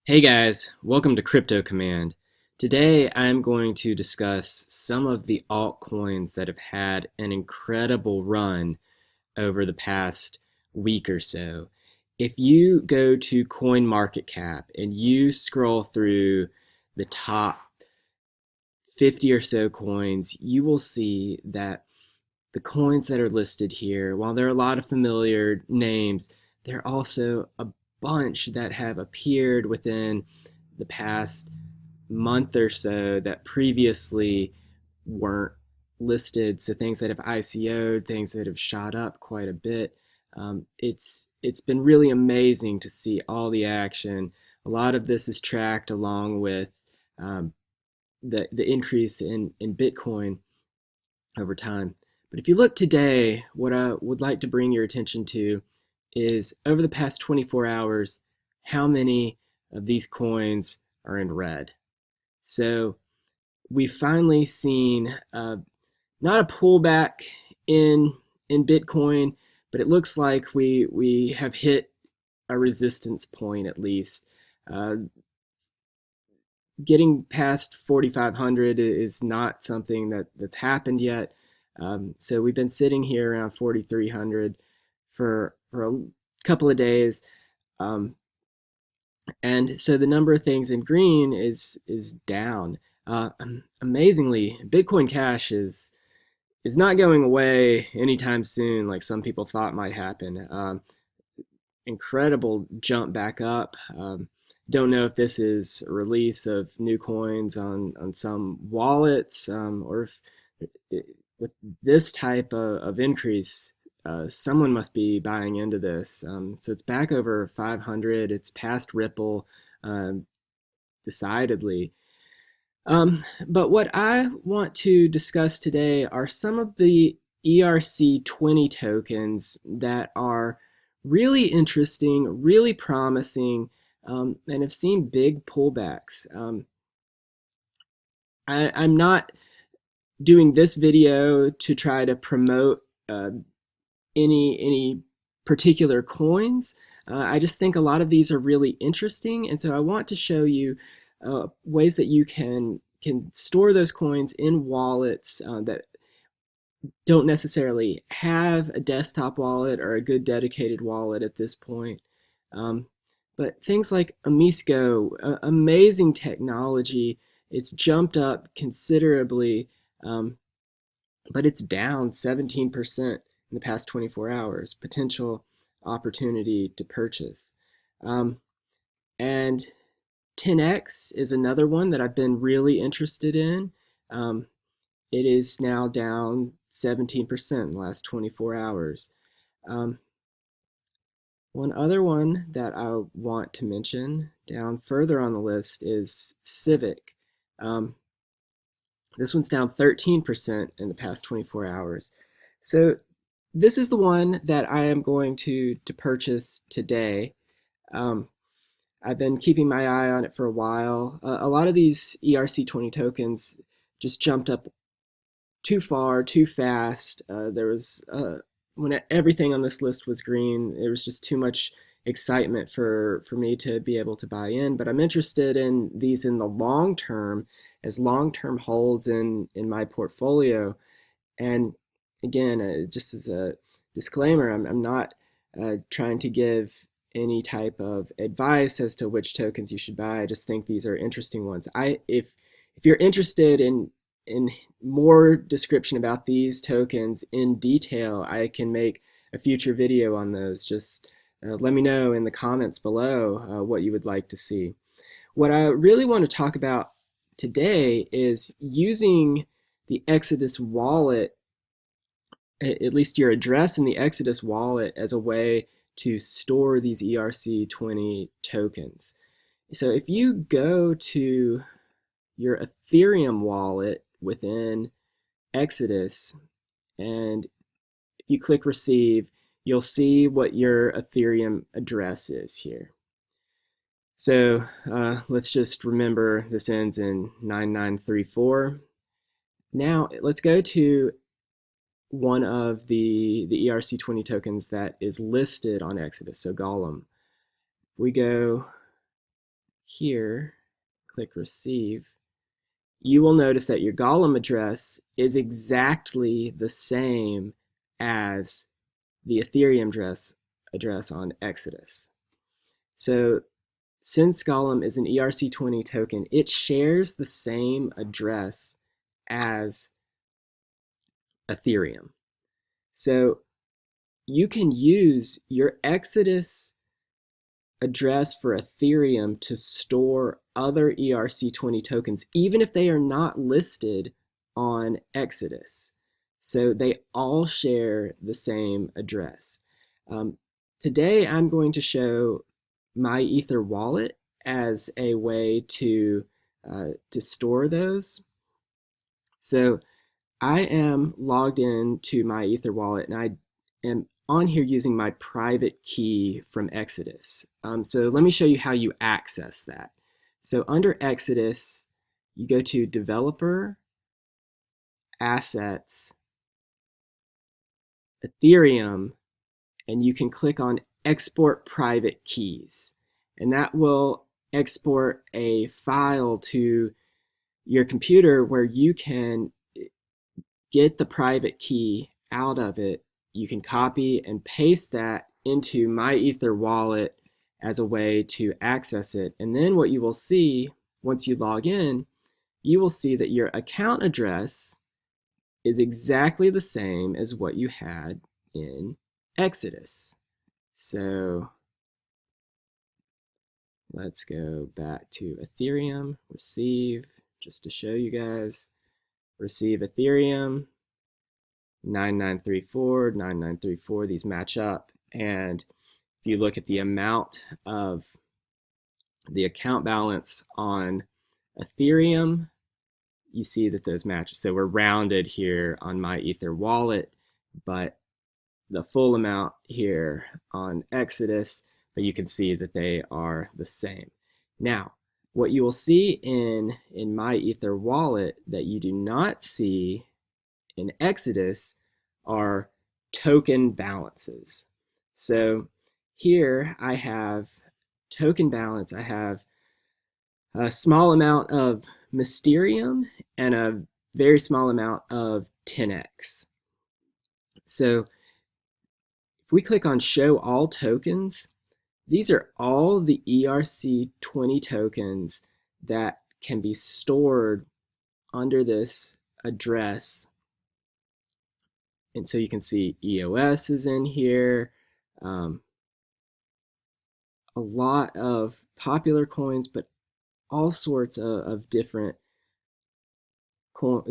Hey guys, welcome to Crypto Command. Today I'm going to discuss some of the altcoins that have had an incredible run over the past week or so. If you go to CoinMarketCap and you scroll through the top 50 or so coins, you will see that the coins that are listed here, while there are a lot of familiar names, there are also a bunch that have appeared within the past month or so that previously weren't listed. So things that have ICO'd, things that have shot up quite a bit. It's been really amazing to see all the action. A lot of this is tracked along with um, the increase in Bitcoin over time. But if you look today, what I would like to bring your attention to is over the past 24 hours, how many of these coins are in red. So we've finally seen not a pullback in Bitcoin, but it looks like we have hit a resistance point at least. Uh, Getting past 4,500 is not something that's happened yet. So we've been sitting here around 4,300 for a couple of days. Um, and so the number of things in green is down. Amazingly, Bitcoin Cash is not going away anytime soon, like some people thought might happen. Incredible jump back up. Don't know if this is a release of new coins on some wallets, or if with this type of increase, someone must be buying into this. So it's back over 500. It's past Ripple, decidedly. But what I want to discuss today are some of the ERC20 tokens that are really interesting, really promising, and have seen big pullbacks. I'm not doing this video to try to promote any particular coins. I just think a lot of these are really interesting, and so I want to show you ways that you can store those coins in wallets that don't necessarily have a desktop wallet or a good dedicated wallet at this point. Um, but things like Amisco, amazing technology. It's jumped up considerably, but it's down 17% in the past 24 hours. Potential opportunity to purchase. And 10x is another one that I've been really interested in. It is now down 17% in the last 24 hours. Um, One other one that I want to mention down further on the list is Civic. Um, this one's down 13% in the past 24 hours. So this is the one that I am going to purchase today. Um, I've been keeping my eye on it for a while. A lot of these ERC20 tokens just jumped up too far, too fast. There was when everything on this list was green, there was just too much excitement for me to be able to buy in. But I'm interested in these in the long term, as long term holds in my portfolio. And again, just as a disclaimer, I'm not trying to give any type of advice as to which tokens you should buy. I just think these are interesting ones. If you're interested in more description about these tokens in detail, I can make a future video on those. Just let me know in the comments below what you would like to see. What I really want to talk about today is using the Exodus wallet, at least your address in the Exodus wallet, as a way to store these ERC20 tokens. So if you go to your Ethereum wallet within Exodus, and if you click receive, you'll see what your Ethereum address is here. So let's just remember this ends in 9934. Now let's go to one of the ERC20 tokens that is listed on Exodus, so Golem. We go here, click receive, you will notice that your Golem address is exactly the same as the Ethereum address on Exodus. So since Golem is an ERC20 token, it shares the same address as Ethereum. So you can use your Exodus address for Ethereum to store other ERC20 tokens, even if they are not listed on Exodus. So they all share the same address. Today I'm going to show MyEtherWallet as a way to store those. So I am logged in to MyEtherWallet, and I am on here using my private key from Exodus. So let me show you how you access that. So under Exodus, you go to Developer, Assets, Ethereum, and you can click on Export Private Keys. And that will export a file to your computer where you can get the private key out of it. You can copy and paste that into MyEtherWallet as a way to access it. And then what you will see once you log in, you will see that your account address is exactly the same as what you had in Exodus. So let's go back to Ethereum, receive, just to show you guys. Receive Ethereum, 9934, 9934, these match up. And if you look at the amount of the account balance on Ethereum, you see that those match. So we're rounded here on MyEtherWallet, but the full amount here on Exodus, but you can see that they are the same. Now, what you will see in MyEtherWallet that you do not see in Exodus are token balances. So here I have token balance. I have a small amount of Mysterium and a very small amount of 10x. So if we click on Show All Tokens, these are all the ERC20 tokens that can be stored under this address. And so you can see EOS is in here, a lot of popular coins, but all sorts of different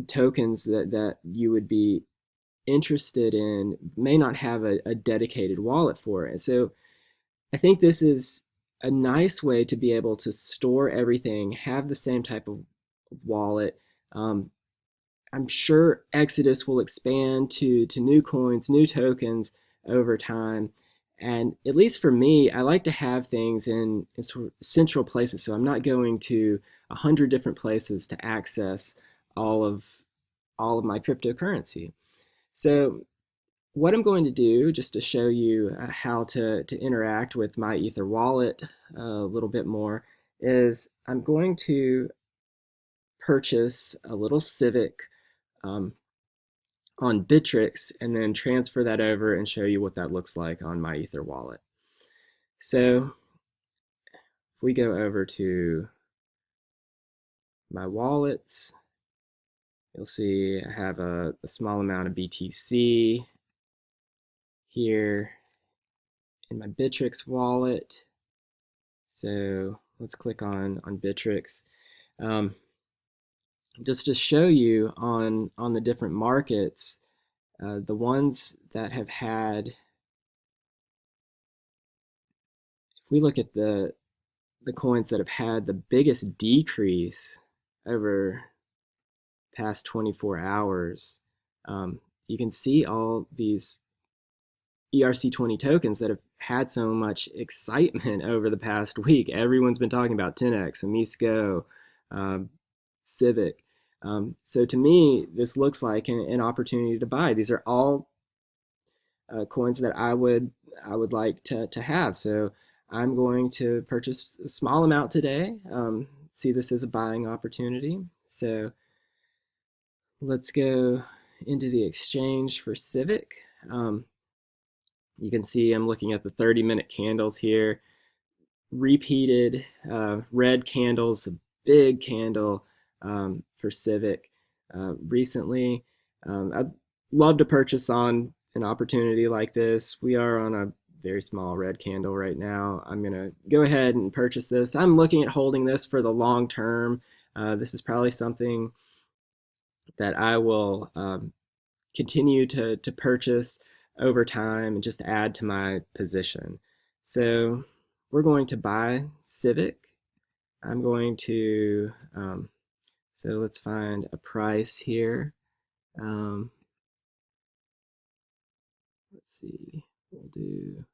tokens that you would be interested in may not have a dedicated wallet for it. And so I think this is a nice way to be able to store everything, have the same type of wallet. I'm sure Exodus will expand to new coins, new tokens over time. And at least for me, I like to have things in sort of central places. So I'm not going to 100 different places to access all of my cryptocurrency. So what I'm going to do, just to show you how to interact with MyEtherWallet a little bit more, is I'm going to purchase a little Civic on Bittrex and then transfer that over and show you what that looks like on MyEtherWallet. So if we go over to my wallets, you'll see I have a small amount of BTC here in my Bittrex wallet. So let's click on Bittrex. Just to show you on the different markets, the ones that have had, if we look at the coins that have had the biggest decrease over past 24 hours, you can see all these ERC20 tokens that have had so much excitement over the past week. Everyone's been talking about 10x, Amisco, Civic. So to me, this looks like an opportunity to buy. These are all coins that I would like to have. So I'm going to purchase a small amount today. See this as a buying opportunity. So let's go into the exchange for Civic. You can see I'm looking at the 30-minute candles here. Repeated red candles, a big candle for Civic recently. I'd love to purchase on an opportunity like this. We are on a very small red candle right now. I'm going to go ahead and purchase this. I'm looking at holding this for the long term. This is probably something that I will continue to purchase over time and just add to my position. So we're going to buy Civic. I'm going to, so let's find a price here. Let's see, we'll do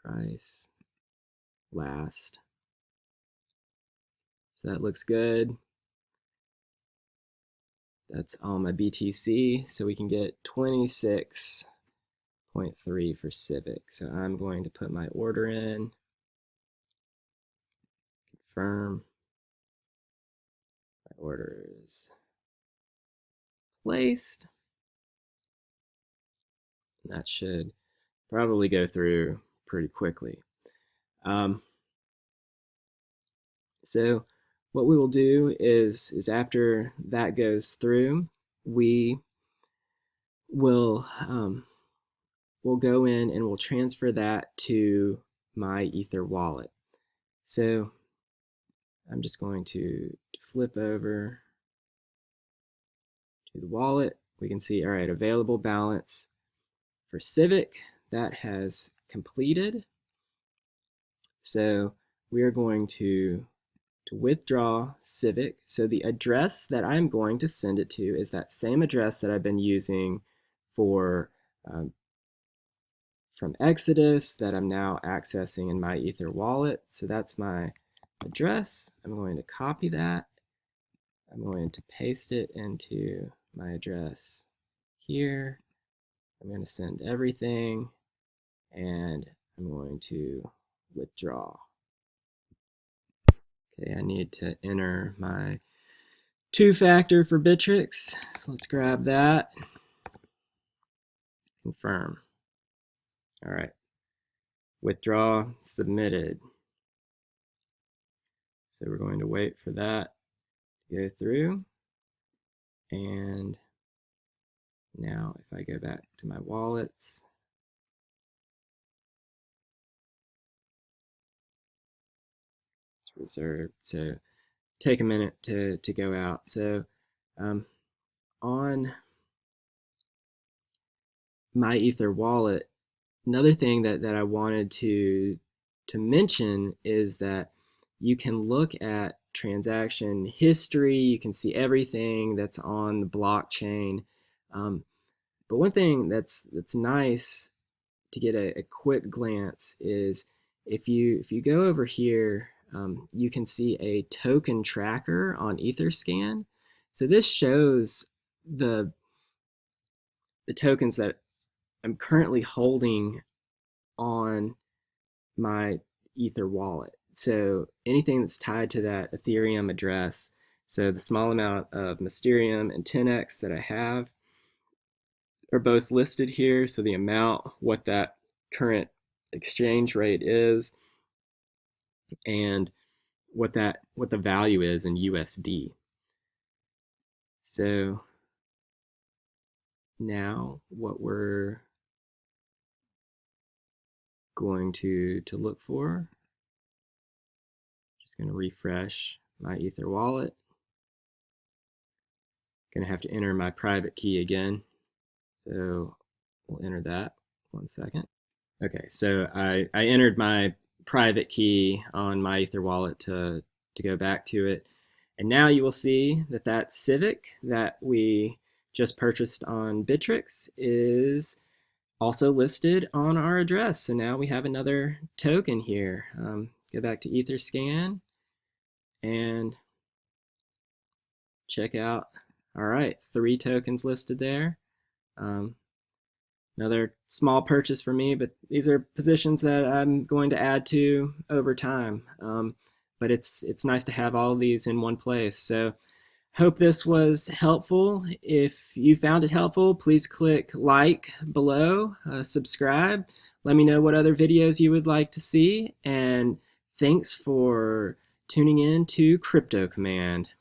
price last. So that looks good. That's all my BTC. So we can get 26.3 for Civic. So I'm going to put my order in, confirm. My order is placed. And that should probably go through pretty quickly. So what we will do is after that goes through, we will we'll go in and we'll transfer that to MyEtherWallet. So I'm just going to flip over to the wallet. We can see, all right, available balance for Civic, that has completed. So we are going to withdraw Civic. So the address that I'm going to send it to is that same address that I've been using for from Exodus that I'm now accessing in MyEtherWallet. So that's my address. I'm going to copy that. I'm going to paste it into my address here. I'm going to send everything, and I'm going to withdraw. Okay, I need to enter my two-factor for Bittrex. So let's grab that. Confirm. All right. Withdraw submitted. So we're going to wait for that to go through. And now if I go back to my wallets, it's reserved. So take a minute to go out. So on MyEtherWallet, another thing that I wanted to mention is that you can look at transaction history. You can see everything that's on the blockchain. But one thing that's nice to get a quick glance is if you go over here, you can see a token tracker on Etherscan. So this shows the tokens that I'm currently holding on my Ether wallet. So anything that's tied to that Ethereum address, so the small amount of Mysterium and 10x that I have are both listed here. So the amount, what that current exchange rate is, and what the value is in USD. So now what we're going to look for, just going to refresh my Ether wallet. Going to have to enter my private key again. So we'll enter that. 1 second. Okay, so I entered my private key on my Ether wallet to go back to it. And now you will see that that Civic that we just purchased on Bittrex is also listed on our address. So now we have another token here. Go back to Etherscan and check out. All right, 3 tokens listed there. another small purchase for me, but these are positions that I'm going to add to over time. But it's nice to have all of these in one place. So hope this was helpful. If you found it helpful, please click like below, subscribe. Let me know what other videos you would like to see, and thanks for tuning in to Crypto Command.